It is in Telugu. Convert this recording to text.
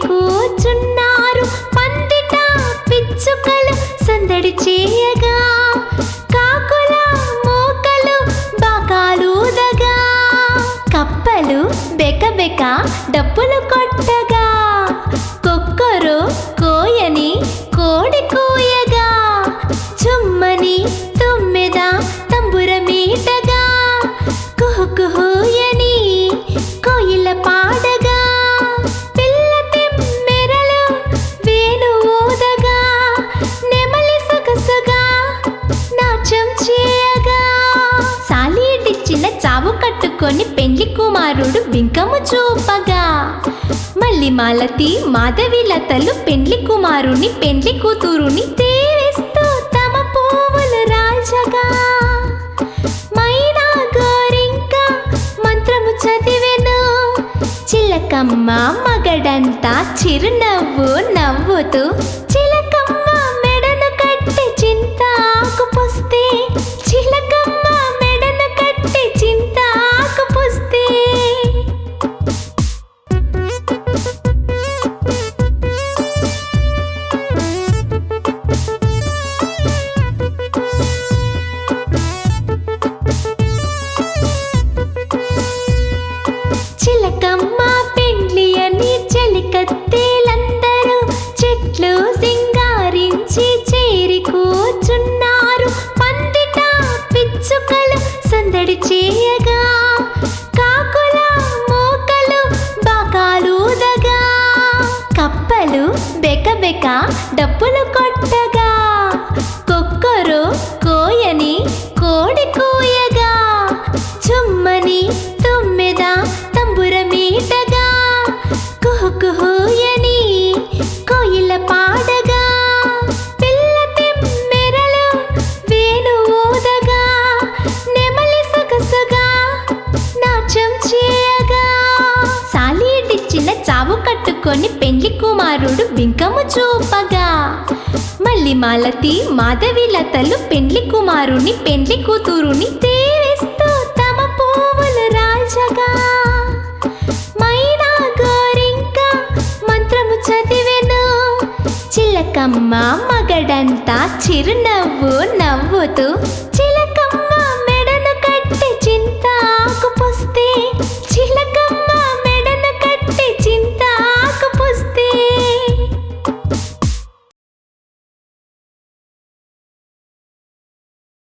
కూర్చున్నారు. పందిట పిచ్చుకలు సందడి చేయగా, కాకుల మూకలు బాకాలుదగా, కప్పలు బెకబెక డప్పులు కొట్టగా, కొక్కరు కోయని కోడి కూయగా, చుమ్మని తుమ్మెద తంబురమీటగా, కుహుకుహూయని కోయిల పాడగా, పిల్ల తెమ్మెరలు వేణు ఊదగా, నెమలి సొగసుగా నాట్యం చేయగా, సాలీడిచ్చిన చావు కట్టుకొని పెండ్లి కుమారుడు బింకము చూపగా, మల్లి మాలతి మాధవి లతలు పెండ్లి కుమారుని పెండ్లి కూతురుని దేవేస్తూ తమ పువ్వులు రాల్చగా, మైనా గోరింక మంత్రము చదివెను. చిలకమ్మ మగడంతా చిరునవ్వు నవ్వుతూ, చిలకమ్మ మెడను కట్టి చింతాకు పుస్తే, చిలకమ్మ మెడను కట్టి చింతాకు పుస్తే. చిలకమ్మ పెండ్లి అని చెలికత్తేలందరూ చెట్లు సింగారించి చేరి కూర్చున్నారు. పందిట పిచ్చుకలు సందడి చేయగా, కాకుల మూకలు బాకాలుదగా, కప్పలు బెకబెక డప్పులు కొట్టగా, కొక్కరు కోయని కోడి కూయగా, చుమ్మని తుమ్మెద తంబురమీటగా, కుహుకుహూయని కోయిల పాడగా, పిల్ల తెమ్మెరలు వేణు ఊదగా, నెమలి సొగసుగా నాట్యం చేయగా, సాలీడిచ్చిన చావు కట్టుకొని పెండ్లి కుమారుడు బింకము చూపగా, మల్లి మాలతి మాధవి లతలు పెండ్లి కుమారుని పెండ్లి కూతురుని దేవేస్తూ తమ పువ్వులు రాల్చగా, మైనా గోరింక మంత్రము చదివెను. చిలకమ్మ మగడంతా చిరునవ్వు నవ్వుతూ,